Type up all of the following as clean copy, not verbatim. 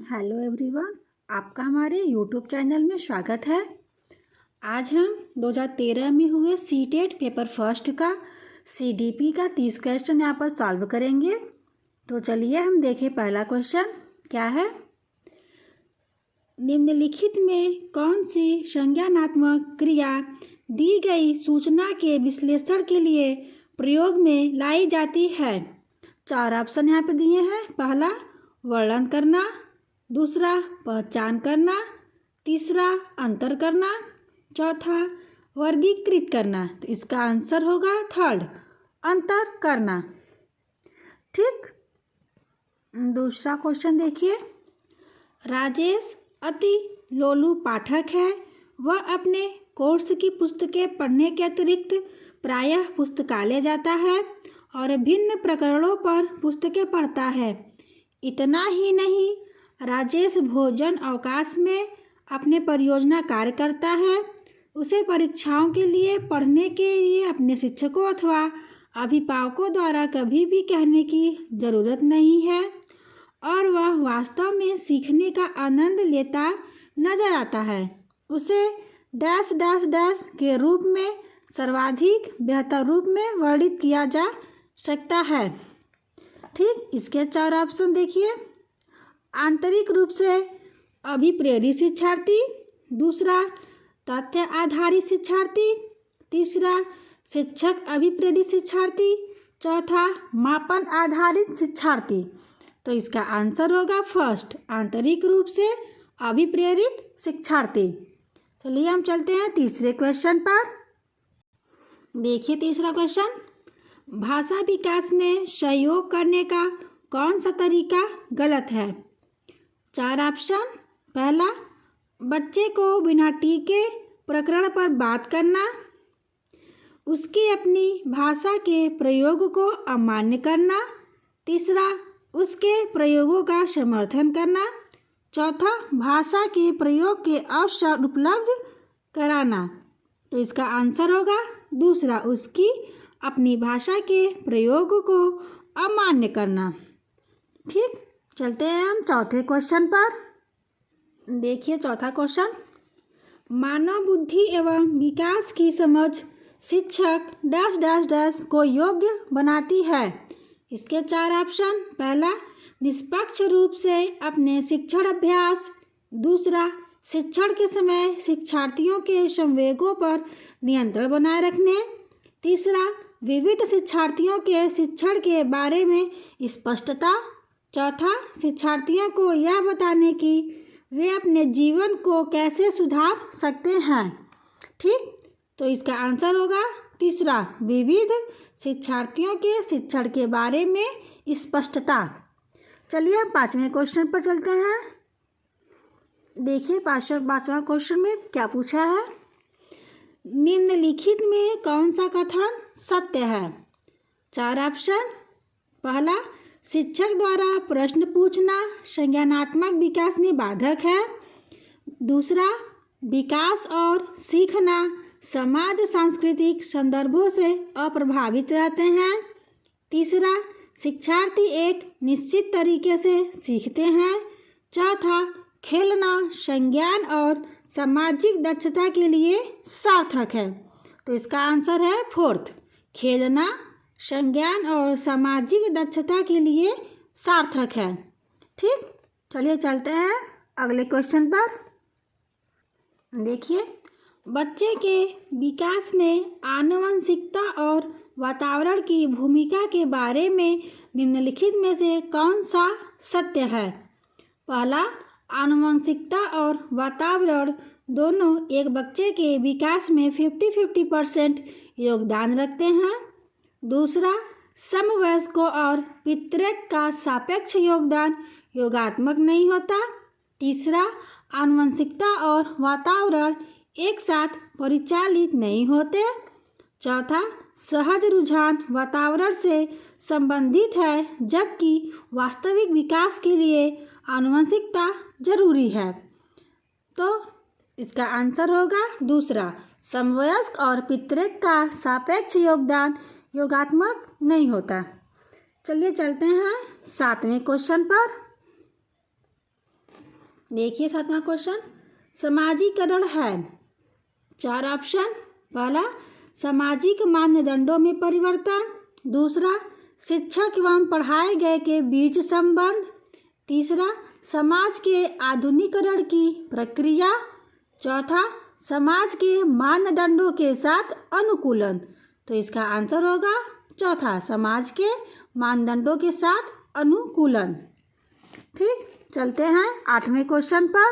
Hello everyone, आपका हमारे YouTube channel में स्वागत है। आज हम 2013 में हुए सीटेट पेपर फर्स्ट का सीडीपी का 30 क्वेश्चन यहाँ पर सॉल्व करेंगे। तो चलिए हम देखें पहला क्वेश्चन क्या है। निम्नलिखित में कौन सी संज्ञानात्मक क्रिया दी गई सूचना के विश्लेषण के लिए प्रयोग में लाई जाती है। 4 ऑप्शन यहाँ पे दिए हैं। पहला वर्णन करना, दूसरा पहचान करना, तीसरा अंतर करना, चौथा वर्गीकृत करना। तो इसका आंसर होगा थर्ड, अंतर करना। ठीक, दूसरा क्वेश्चन देखिए। राजेश अति लोलू पाठक है। वह अपने कोर्स की पुस्तकें पढ़ने के अतिरिक्त प्रायः पुस्तकालय जाता है और भिन्न प्रकरणों पर पुस्तकें पढ़ता है। इतना ही नहीं, राजेश भोजन अवकाश में अपने परियोजना कार्य करता है। उसे परीक्षाओं के लिए पढ़ने के लिए अपने शिक्षकों अथवा अभिभावकों द्वारा कभी भी कहने की ज़रूरत नहीं है और वह वास्तव में सीखने का आनंद लेता नजर आता है। उसे डैश डैश डैश के रूप में सर्वाधिक बेहतर रूप में वर्णित किया जा सकता है। ठीक, इसके 4 ऑप्शन देखिए। आंतरिक रूप से अभिप्रेरित शिक्षार्थी, दूसरा तथ्य आधारित शिक्षार्थी, तीसरा शिक्षक अभिप्रेरित शिक्षार्थी, चौथा मापन आधारित शिक्षार्थी। तो इसका आंसर होगा फर्स्ट, आंतरिक रूप से अभिप्रेरित शिक्षार्थी। चलिए हम चलते हैं तीसरे क्वेश्चन पर। देखिए तीसरा क्वेश्चन। भाषा विकास में सहयोग करने का कौन सा तरीका गलत है। 4 ऑप्शन। पहला, बच्चे को बिना टीके प्रकरण पर बात करना, उसकी अपनी भाषा के प्रयोग को अमान्य करना, तीसरा उसके प्रयोगों का समर्थन करना, चौथा भाषा के प्रयोग के अवसर उपलब्ध कराना। तो इसका आंसर होगा दूसरा, उसकी अपनी भाषा के प्रयोग को अमान्य करना। ठीक, चलते हैं हम चौथे क्वेश्चन पर। देखिए चौथा क्वेश्चन। मानव बुद्धि एवं विकास की समझ शिक्षक डैश डैश डैश को योग्य बनाती है। इसके 4 ऑप्शन। पहला, निष्पक्ष रूप से अपने शिक्षण अभ्यास, दूसरा शिक्षण के समय शिक्षार्थियों के संवेगों पर नियंत्रण बनाए रखने, तीसरा विविध शिक्षार्थियों के शिक्षण के बारे में स्पष्टता, चौथा शिक्षार्थियों को यह बताने कि वे अपने जीवन को कैसे सुधार सकते हैं। ठीक, तो इसका आंसर होगा तीसरा, विविध शिक्षार्थियों के शिक्षण के बारे में स्पष्टता। चलिए हम 5वें क्वेश्चन पर चलते हैं। देखिए पाँचवा क्वेश्चन में क्या पूछा है। निम्नलिखित में कौन सा कथन सत्य है। 4 ऑप्शन। पहला, शिक्षक द्वारा प्रश्न पूछना संज्ञानात्मक विकास में बाधक है, दूसरा विकास और सीखना समाज सांस्कृतिक संदर्भों से अप्रभावित रहते हैं, तीसरा शिक्षार्थी एक निश्चित तरीके से सीखते हैं, चौथा खेलना संज्ञान और सामाजिक दक्षता के लिए सार्थक है। तो इसका आंसर है फोर्थ, खेलना संज्ञान और सामाजिक दक्षता के लिए सार्थक है। ठीक, चलिए चलते हैं अगले क्वेश्चन पर। देखिए, बच्चे के विकास में आनुवंशिकता और वातावरण की भूमिका के बारे में निम्नलिखित में से कौन सा सत्य है। पहला, आनुवंशिकता और वातावरण दोनों एक बच्चे के विकास में 50-50% योगदान रखते हैं, दूसरा समवयस्कों और पितृक का सापेक्ष योगदान योगात्मक नहीं होता, तीसरा आनुवंशिकता और वातावरण एक साथ परिचालित नहीं होते, चौथा सहज रुझान वातावरण से संबंधित है जबकि वास्तविक विकास के लिए आनुवंशिकता जरूरी है। तो इसका आंसर होगा दूसरा, समवयस्क और पितृक का सापेक्ष योगदान योगात्मक नहीं होता। चलिए चलते हैं 7वें क्वेश्चन पर। देखिए 7वां क्वेश्चन, समाजीकरण है। 4 ऑप्शन। पहला, सामाजिक मानदंडों में परिवर्तन। दूसरा, शिक्षक एवं पढ़ाए गए के बीच संबंध। तीसरा, समाज के आधुनिकीकरण की प्रक्रिया। चौथा, समाज के मानदंडों के साथ अनुकूलन। तो इसका आंसर होगा चौथा, समाज के मानदंडों के साथ अनुकूलन। ठीक, चलते हैं 8वें क्वेश्चन पर।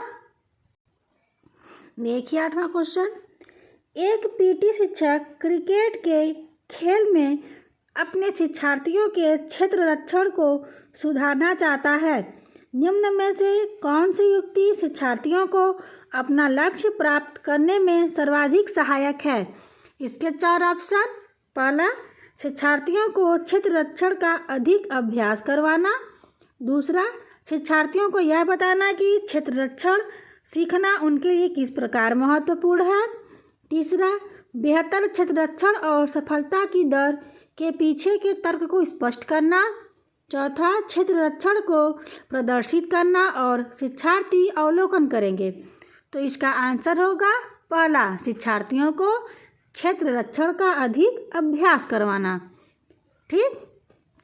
देखिए 8वां क्वेश्चन, एक पीटी शिक्षक क्रिकेट के खेल में अपने शिक्षार्थियों के क्षेत्ररक्षण को सुधारना चाहता है। निम्न में से कौन सी युक्ति शिक्षार्थियों को अपना लक्ष्य प्राप्त करने में सर्वाधिक सहायक है? इसके 4 ऑप्शन। पहला, शिक्षार्थियों को क्षेत्ररक्षण का अधिक अभ्यास करवाना। दूसरा, शिक्षार्थियों को यह बताना कि क्षेत्ररक्षण सीखना उनके लिए किस प्रकार महत्वपूर्ण है। तीसरा, बेहतर क्षेत्ररक्षण और सफलता की दर के पीछे के तर्क को स्पष्ट करना। चौथा, क्षेत्ररक्षण को प्रदर्शित करना और शिक्षार्थी अवलोकन करेंगे। तो इसका आंसर होगा पहला, शिक्षार्थियों को क्षेत्ररक्षण का अधिक अभ्यास करवाना। ठीक,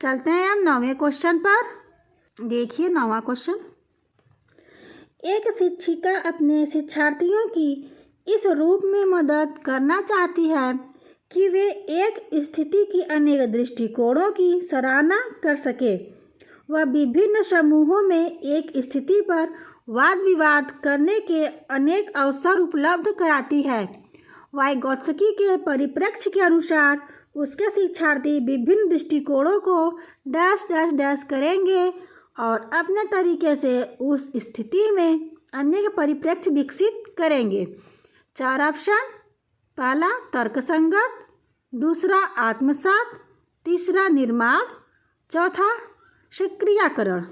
चलते हैं हम 9वें क्वेश्चन पर। देखिए 9वां क्वेश्चन, एक शिक्षिका अपने शिक्षार्थियों की इस रूप में मदद करना चाहती है कि वे एक स्थिति की अनेक दृष्टिकोणों की सराहना कर सके। वह विभिन्न समूहों में एक स्थिति पर वाद विवाद करने के अनेक अवसर उपलब्ध कराती है। वाइगोत्स्की के परिप्रेक्ष्य के अनुसार उसके शिक्षार्थी विभिन्न दृष्टिकोणों को डैश डैश डैश करेंगे और अपने तरीके से उस स्थिति में अनेक परिप्रेक्ष्य विकसित करेंगे। 4 ऑप्शन। पहला, तर्कसंगत। दूसरा, आत्मसात। तीसरा, निर्माण। चौथा, सक्रियकरण।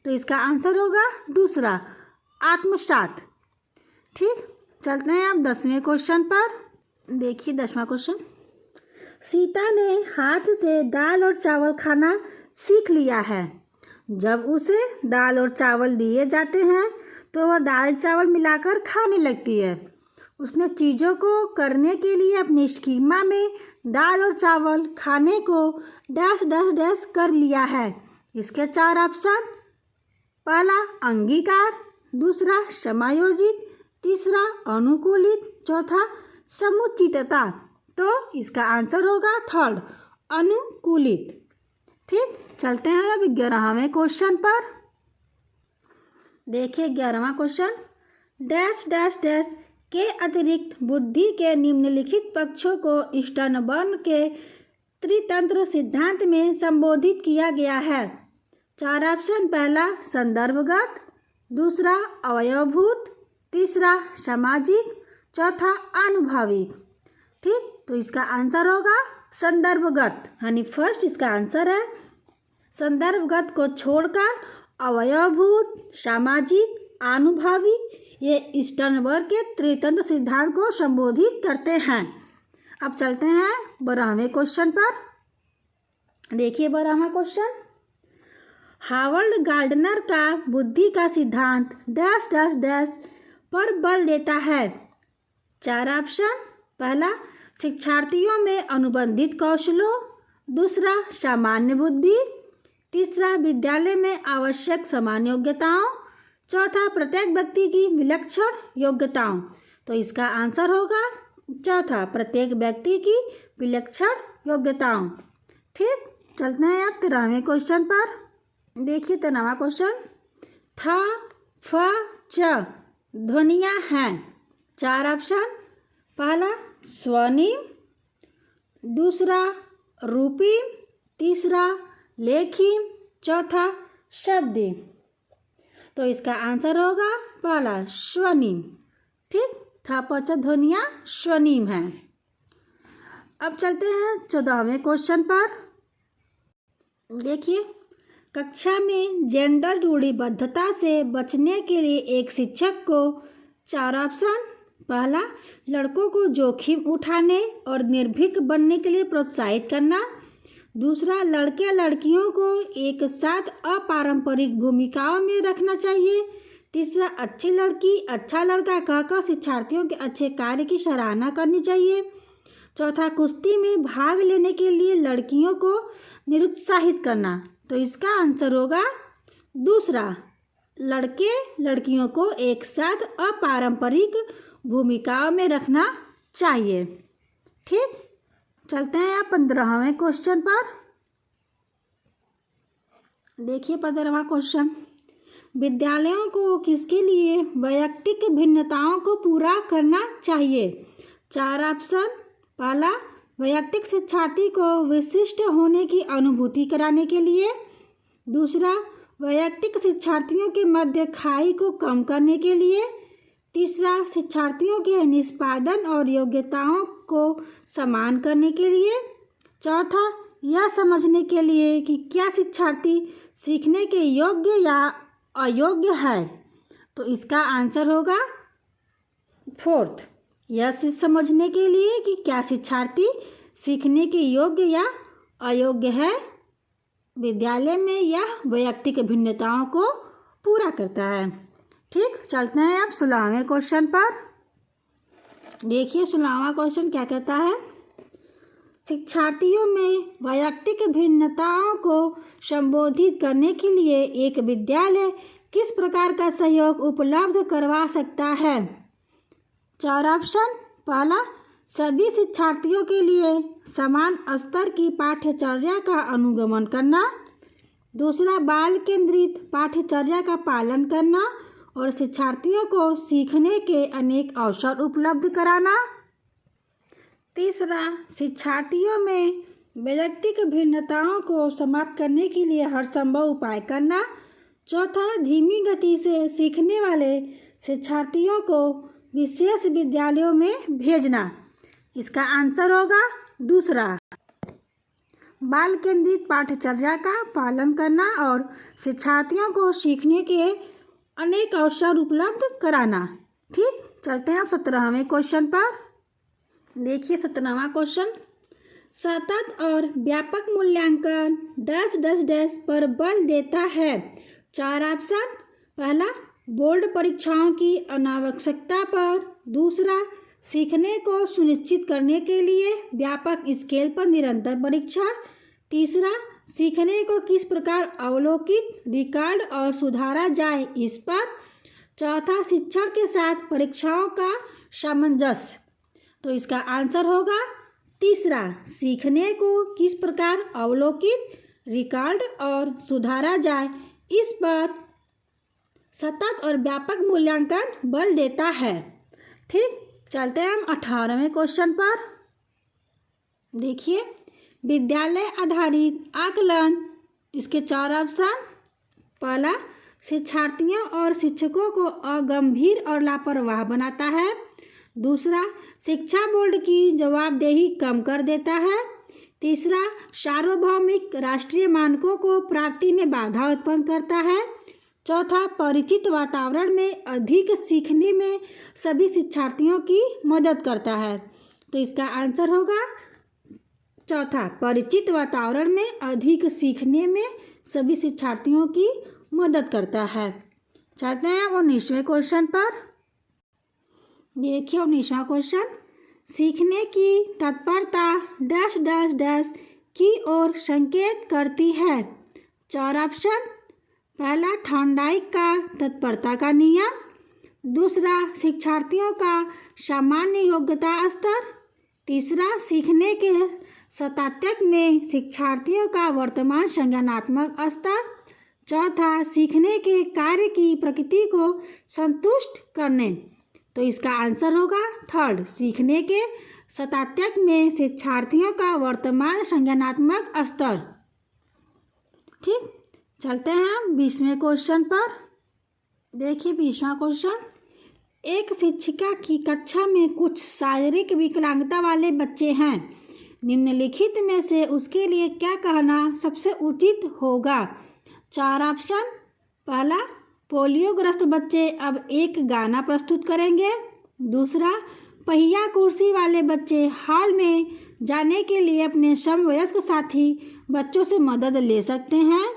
तो इसका आंसर होगा दूसरा, आत्मसात। ठीक, चलते हैं अब 10वें क्वेश्चन पर। देखिए 10वां क्वेश्चन, सीता ने हाथ से दाल और चावल खाना सीख लिया है। जब उसे दाल और चावल दिए जाते हैं तो वह दाल चावल मिलाकर खाने लगती है। उसने चीज़ों को करने के लिए अपने स्कीमा में दाल और चावल खाने को डैश डैश डैश कर लिया है। इसके 4 ऑप्शन। पहला, अंगीकार। दूसरा, समायोजित। तीसरा, अनुकूलित। चौथा, समुचितता। तो इसका आंसर होगा थर्ड, अनुकूलित। ठीक, चलते हैं अब 11वें क्वेश्चन पर। देखिए 11वां क्वेश्चन, डैश डैश डैश के अतिरिक्त बुद्धि के निम्नलिखित पक्षों को स्टर्नबर्न के त्रितंत्र सिद्धांत में संबोधित किया गया है। 4 ऑप्शन। पहला, संदर्भगत। दूसरा, अवयवभूत। तीसरा, सामाजिक। चौथा, आनुभाविक। ठीक, तो इसका आंसर होगा संदर्भगत, यानी फर्स्ट इसका आंसर है। संदर्भगत को छोड़कर अवयवभूत, सामाजिक, आनुभाविक ये स्टर्नबर्ग के त्रितंत्र सिद्धांत को संबोधित करते हैं। अब चलते हैं 12वें क्वेश्चन पर। देखिए 12वां क्वेश्चन, हावर्ड गार्डनर का बुद्धि का सिद्धांत डैश डैश डैश पर बल देता है। 4 ऑप्शन। पहला, शिक्षार्थियों में अनुबंधित कौशलों। दूसरा, सामान्य बुद्धि। तीसरा, विद्यालय में आवश्यक समान योग्यताओं। चौथा, प्रत्येक व्यक्ति की विलक्षण योग्यताओं। तो इसका आंसर होगा चौथा, प्रत्येक व्यक्ति की विलक्षण योग्यताओं। ठीक, चलते हैं अब 13वें क्वेश्चन पर। देखिए 13वां क्वेश्चन, थ, फ, च ध्वनियाँ हैं। 4 ऑप्शन। पहला, स्वनिम। दूसरा, रूपिम। तीसरा, लेखिम। चौथा, शब्दिम। तो इसका आंसर होगा पहला, स्वनिम। ठीक, थ, प, च ध्वनियाँ स्वनिम हैं। अब चलते हैं 14वें क्वेश्चन पर। देखिए, कक्षा में जेंडर रूढ़िबद्धता से बचने के लिए एक शिक्षक को 4 ऑप्शन। पहला, लड़कों को जोखिम उठाने और निर्भीक बनने के लिए प्रोत्साहित करना। दूसरा, लड़के लड़कियों को एक साथ अपारंपरिक भूमिकाओं में रखना चाहिए। तीसरा, अच्छी लड़की अच्छा लड़का कहकर शिक्षार्थियों के अच्छे कार्य की सराहना करनी चाहिए। चौथा, कुश्ती में भाग लेने के लिए लड़कियों को निरुत्साहित करना। तो इसका आंसर होगा दूसरा, लड़के लड़कियों को एक साथ अपारंपरिक भूमिकाओं में रखना चाहिए। ठीक, चलते हैं आप 15वें क्वेश्चन पर। देखिए 15वां क्वेश्चन, विद्यालयों को किसके लिए वैयक्तिक भिन्नताओं को पूरा करना चाहिए? 4 ऑप्शन। पहला, वैयक्तिक शिक्षार्थी को विशिष्ट होने की अनुभूति कराने के लिए। दूसरा, वैयक्तिक शिक्षार्थियों के मध्य खाई को कम करने के लिए। तीसरा, शिक्षार्थियों के निष्पादन और योग्यताओं को समान करने के लिए। चौथा, यह समझने के लिए कि क्या शिक्षार्थी सीखने के योग्य या अयोग्य है। तो इसका आंसर होगा फोर्थ, यह समझने के लिए कि क्या शिक्षार्थी सीखने के योग्य या अयोग्य है। विद्यालय में यह वैयक्तिक भिन्नताओं को पूरा करता है। ठीक, चलते हैं आप 16वें क्वेश्चन पर। देखिए 16वां क्वेश्चन क्या कहता है, शिक्षार्थियों में वैयक्तिक भिन्नताओं को संबोधित करने के लिए एक विद्यालय किस प्रकार का सहयोग उपलब्ध करवा सकता है? 4 ऑप्शन। पहला, सभी शिक्षार्थियों के लिए समान स्तर की पाठ्यचर्या का अनुगमन करना। दूसरा, बाल केंद्रित पाठ्यचर्या का पालन करना और शिक्षार्थियों को सीखने के अनेक अवसर उपलब्ध कराना। तीसरा, शिक्षार्थियों में वैयक्तिक भिन्नताओं को समाप्त करने के लिए हर संभव उपाय करना। चौथा, धीमी गति से सीखने वाले शिक्षार्थियों को विशेष विद्यालयों में भेजना। इसका आंसर होगा दूसरा, बाल केंद्रित पाठ्यचर्या का पालन करना और शिक्षार्थियों को सीखने के अनेक अवसर उपलब्ध कराना। ठीक, चलते हैं अब 17वें क्वेश्चन पर। देखिए 17वां क्वेश्चन, सतत और व्यापक मूल्यांकन डैश डैश डैश पर बल देता है। 4 ऑप्शन। पहला, बोर्ड परीक्षाओं की अनावश्यकता पर। दूसरा, सीखने को सुनिश्चित करने के लिए व्यापक स्केल पर निरंतर परीक्षण। तीसरा, सीखने को किस प्रकार अवलोकित, रिकॉर्ड और सुधारा जाए इस पर। चौथा, शिक्षण के साथ परीक्षाओं का सामंजस्य। तो इसका आंसर होगा तीसरा, सीखने को किस प्रकार अवलोकित, रिकॉर्ड और सुधारा जाए इस पर सतत और व्यापक मूल्यांकन बल देता है। ठीक, चलते हैं हम 18वें क्वेश्चन पर। देखिए, विद्यालय आधारित आकलन, इसके 4 ऑप्शन। पहला, शिक्षार्थियों और शिक्षकों को अगंभीर और लापरवाह बनाता है। दूसरा, शिक्षा बोर्ड की जवाबदेही कम कर देता है। तीसरा, सार्वभौमिक राष्ट्रीय मानकों को प्राप्ति में बाधा उत्पन्न करता है। चौथा, परिचित वातावरण में अधिक सीखने में सभी शिक्षार्थियों की मदद करता है। तो इसका आंसर होगा चौथा, परिचित वातावरण में अधिक सीखने में सभी शिक्षार्थियों की मदद करता है। चलते हैं 19वें क्वेश्चन पर। देखिए 19वां क्वेश्चन, सीखने की तत्परता डैश डैश डैश की ओर संकेत करती है। 4 ऑप्शन। पहला, थॉर्नडाइक का तत्परता का नियम। दूसरा, शिक्षार्थियों का सामान्य योग्यता स्तर। तीसरा, सीखने के सातत्य में शिक्षार्थियों का वर्तमान संज्ञानात्मक स्तर। चौथा, सीखने के कार्य की प्रकृति को संतुष्ट करने। तो इसका आंसर होगा थर्ड, सीखने के सातत्य में शिक्षार्थियों का वर्तमान संज्ञानात्मक स्तर। ठीक, चलते हैं हम 20वें क्वेश्चन पर। देखिए 20वां क्वेश्चन, एक शिक्षिका की कक्षा में कुछ शारीरिक विकलांगता वाले बच्चे हैं। निम्नलिखित में से उसके लिए क्या कहना सबसे उचित होगा? 4 ऑप्शन। पहला, पोलियोग्रस्त बच्चे अब एक गाना प्रस्तुत करेंगे। दूसरा, पहिया कुर्सी वाले बच्चे हॉल में जाने के लिए अपने समवयस्क साथी बच्चों से मदद ले सकते हैं।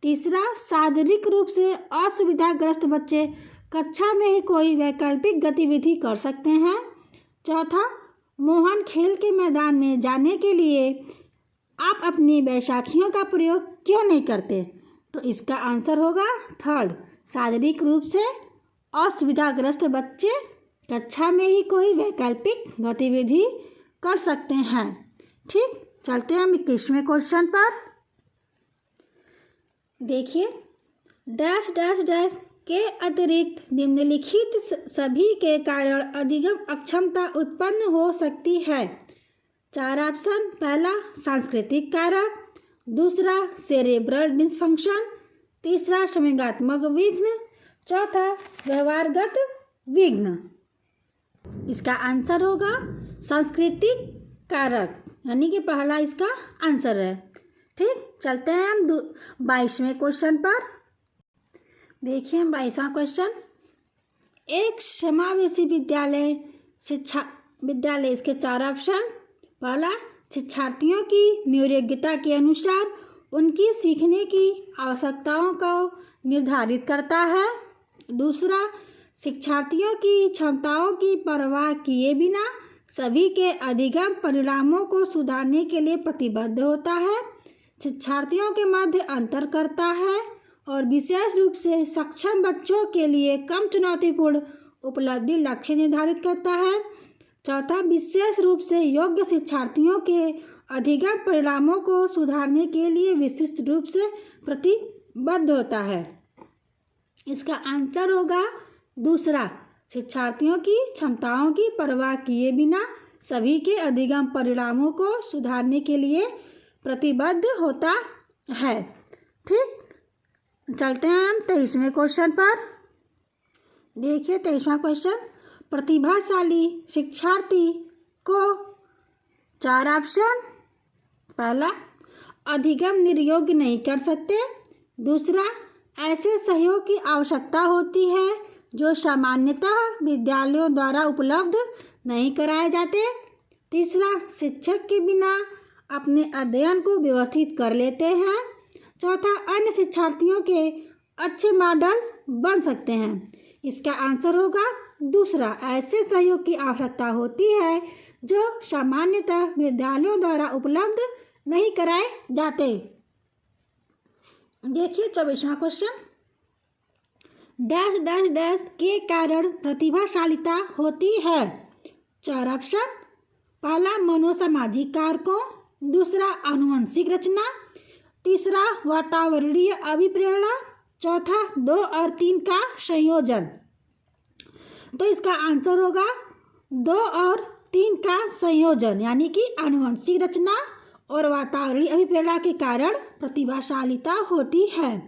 तीसरा, शारीरिक रूप से असुविधाग्रस्त बच्चे कक्षा में ही कोई वैकल्पिक गतिविधि कर सकते हैं। चौथा, मोहन खेल के मैदान में जाने के लिए आप अपनी बैसाखियों का प्रयोग क्यों नहीं करते? तो इसका आंसर होगा थर्ड, शारीरिक रूप से असुविधाग्रस्त बच्चे कक्षा में ही कोई वैकल्पिक गतिविधि कर सकते हैं। ठीक, चलते हैं हम 21वें क्वेश्चन पर। देखिए, डैश डैश डैश के अतिरिक्त निम्नलिखित सभी के कारण अधिगम अक्षमता उत्पन्न हो सकती है। 4 ऑप्शन। पहला, सांस्कृतिक कारक, दूसरा सेरेब्रल डिसफंक्शन, तीसरा संवेगात्मक विघ्न, चौथा व्यवहारगत विघ्न। इसका आंसर होगा सांस्कृतिक कारक, यानी कि पहला इसका आंसर है। ठीक, चलते हैं हम 22वें क्वेश्चन पर। देखिए 22वां क्वेश्चन, एक समावेशी विद्यालय इसके 4 ऑप्शन। पहला, शिक्षार्थियों की न्यूनयोग्यता के अनुसार उनकी सीखने की आवश्यकताओं को निर्धारित करता है। दूसरा, शिक्षार्थियों की क्षमताओं की परवाह किए बिना सभी के अधिगम परिणामों को सुधारने के लिए प्रतिबद्ध होता है, शिक्षार्थियों के मध्य अंतर करता है और विशेष रूप से सक्षम बच्चों के लिए कम चुनौतीपूर्ण उपलब्धि लक्ष्य निर्धारित करता है। चौथा, विशेष रूप से योग्य शिक्षार्थियों के अधिगम परिणामों को सुधारने के लिए विशिष्ट रूप से प्रतिबद्ध होता है। इसका आंसर होगा दूसरा, शिक्षार्थियों की क्षमताओं की परवाह किए बिना सभी के अधिगम परिणामों को सुधारने के लिए प्रतिबद्ध होता है। ठीक, चलते हैं हम 23वें क्वेश्चन पर। देखिए 23वां क्वेश्चन, प्रतिभाशाली शिक्षार्थी को 4 ऑप्शन। पहला, अधिगम निर्योग्य नहीं कर सकते। दूसरा, ऐसे सहयोग की आवश्यकता होती है जो सामान्यतः विद्यालयों द्वारा उपलब्ध नहीं कराए जाते। तीसरा, शिक्षक के बिना अपने अध्ययन को व्यवस्थित कर लेते हैं। चौथा, अन्य शिक्षार्थियों के अच्छे मॉडल बन सकते हैं। इसका आंसर होगा दूसरा, ऐसे सहयोग की आवश्यकता होती है जो सामान्यतः विद्यालयों द्वारा उपलब्ध नहीं कराए जाते। देखिए 24वां क्वेश्चन, डैश डैश डैश के कारण प्रतिभाशालिता होती है। 4 ऑप्शन। पहला, मनोसामाजिक कारकों, दूसरा आनुवंशिक रचना, तीसरा वातावरणीय अभिप्रेरणा, चौथा 2 और 3 का संयोजन। तो इसका आंसर होगा 2 और 3 का संयोजन, यानी कि आनुवंशिक रचना और वातावरणीय अभिप्रेरणा के कारण प्रतिभाशालिता होती है।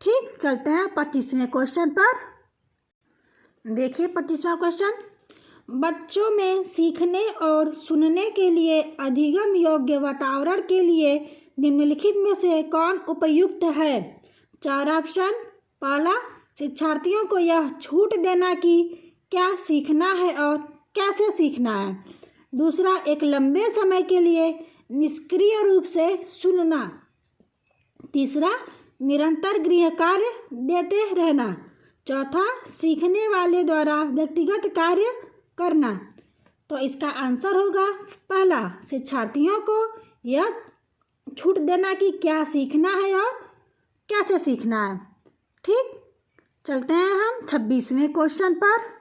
ठीक, चलते हैं 25वें क्वेश्चन पर। देखिए 25वां क्वेश्चन, बच्चों में सीखने और सुनने के लिए अधिगम योग्य वातावरण के लिए निम्नलिखित में से कौन उपयुक्त है? 4 ऑप्शन। पहला, शिक्षार्थियों को यह छूट देना कि क्या सीखना है और कैसे सीखना है। दूसरा, एक लंबे समय के लिए निष्क्रिय रूप से सुनना। तीसरा, निरंतर गृह कार्य देते रहना। चौथा, सीखने वाले द्वारा व्यक्तिगत कार्य करना। तो इसका आंसर होगा पहला, शिक्षार्थियों को यह छूट देना कि क्या सीखना है और कैसे सीखना है। ठीक, चलते हैं हम 26वें क्वेश्चन पर।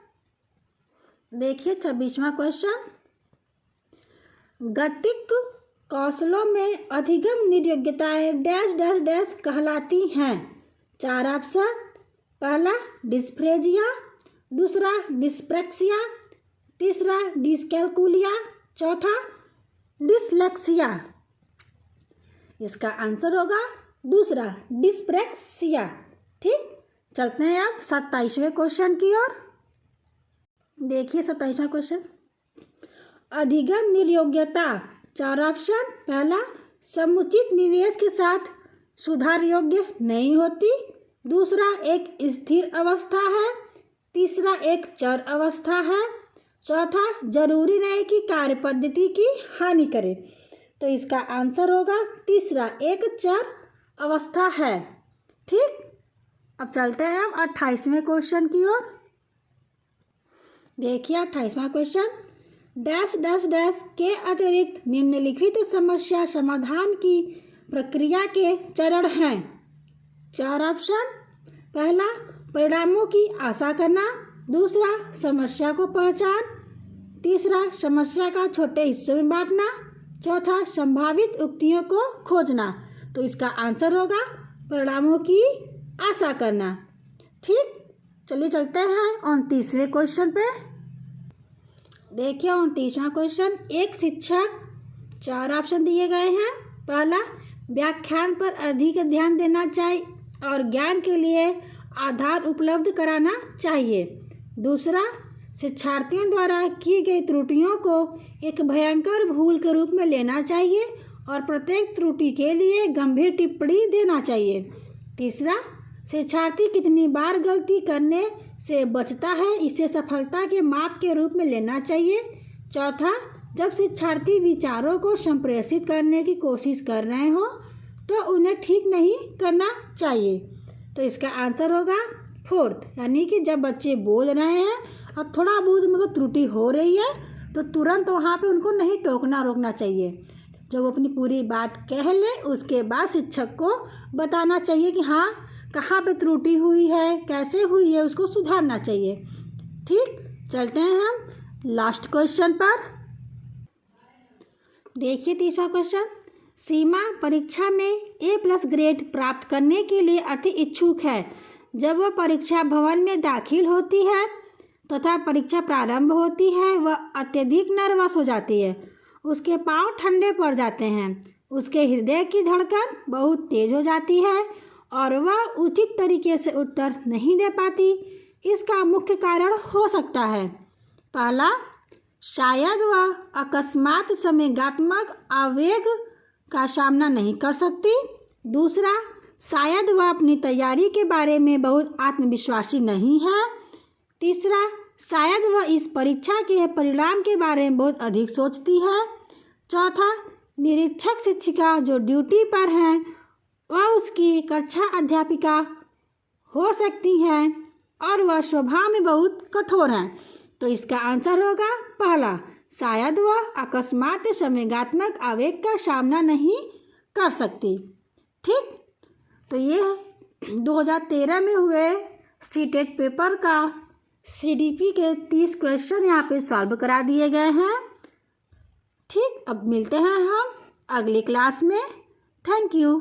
देखिए 26वां क्वेश्चन, गतिक कौशलों में अधिगम निर्योग्यताएं डैश डैश डैश कहलाती हैं। 4 ऑप्शन। पहला, डिस्फ्रेजिया, दूसरा डिस्प्रैक्सिया, तीसरा डिस्कैलकुलिया, चौथा डिसलेक्सिया। इसका आंसर होगा दूसरा, डिस्प्रैक्सिया। ठीक, चलते हैं अब 27वें क्वेश्चन की ओर। देखिए 27वां क्वेश्चन, अधिगम निर्योग्यता 4 ऑप्शन। पहला, समुचित निवेश के साथ सुधार योग्य नहीं होती। दूसरा, एक स्थिर अवस्था है। तीसरा, एक चर अवस्था है। चौथा, जरूरी नहीं कि कार्य पद्धति की हानि करे। तो इसका आंसर होगा तीसरा, एक चर अवस्था है। ठीक, अब चलते हैं हम 28वें क्वेश्चन की ओर। देखिए 28वां क्वेश्चन, डैश डैश डैश के अतिरिक्त निम्नलिखित समस्या समाधान की प्रक्रिया के चरण हैं। 4 ऑप्शन। पहला, परिणामों की आशा करना। दूसरा, समस्या को पहचान। तीसरा, समस्या का छोटे हिस्सों में बांटना। चौथा, संभावित युक्तियों को खोजना। तो इसका आंसर होगा परिणामों की आशा करना। ठीक, चलिए चलते हैं 29वें क्वेश्चन पे। देखिए 29वां क्वेश्चन, एक शिक्षक, 4 ऑप्शन दिए गए हैं। पहला, व्याख्यान पर अधिक ध्यान देना चाहिए और ज्ञान के लिए आधार उपलब्ध कराना चाहिए। दूसरा, शिक्षार्थियों द्वारा की गई त्रुटियों को एक भयंकर भूल के रूप में लेना चाहिए और प्रत्येक त्रुटि के लिए गंभीर टिप्पणी देना चाहिए। तीसरा, शिक्षार्थी कितनी बार गलती करने से बचता है इसे सफलता के माप के रूप में लेना चाहिए। चौथा, जब शिक्षार्थी विचारों को संप्रेषित करने की कोशिश कर रहे हो तो उन्हें ठीक नहीं करना चाहिए। तो इसका आंसर होगा 4th, यानी कि जब बच्चे बोल रहे हैं और थोड़ा बहुत उनको त्रुटि हो रही है तो तुरंत वहाँ पे उनको नहीं टोकना रोकना चाहिए। जब वो अपनी पूरी बात कह ले उसके बाद शिक्षक को बताना चाहिए कि हाँ कहाँ पे त्रुटि हुई है, कैसे हुई है, उसको सुधारना चाहिए। ठीक, चलते हैं हम लास्ट क्वेश्चन पर। देखिए 30वां क्वेश्चन, सीमा परीक्षा में A+ ग्रेड प्राप्त करने के लिए अति इच्छुक है। जब वह परीक्षा भवन में दाखिल होती है तथा परीक्षा प्रारंभ होती है वह अत्यधिक नर्वस हो जाती है। उसके पांव ठंडे पड़ जाते हैं, उसके हृदय की धड़कन बहुत तेज हो जाती है और वह उचित तरीके से उत्तर नहीं दे पाती। इसका मुख्य कारण हो सकता है, पहला, शायद वह अकस्मात संवेगात्मक आवेग का सामना नहीं कर सकती। दूसरा, शायद वह अपनी तैयारी के बारे में बहुत आत्मविश्वासी नहीं है। तीसरा, शायद वह इस परीक्षा के परिणाम के बारे में बहुत अधिक सोचती है। चौथा, निरीक्षक शिक्षिका जो ड्यूटी पर हैं वह उसकी कक्षा अध्यापिका हो सकती हैं और वह स्वभाव में बहुत कठोर हैं। तो इसका आंसर होगा पहला, शायद वह अकस्मात संवेगात्मक आवेग का सामना नहीं कर सकती। ठीक, तो ये 2013 में हुए सीटेट पेपर का CDP के 30 क्वेश्चन यहाँ पे सॉल्व करा दिए गए हैं। ठीक, अब मिलते हैं हम अगली क्लास में। Thank you.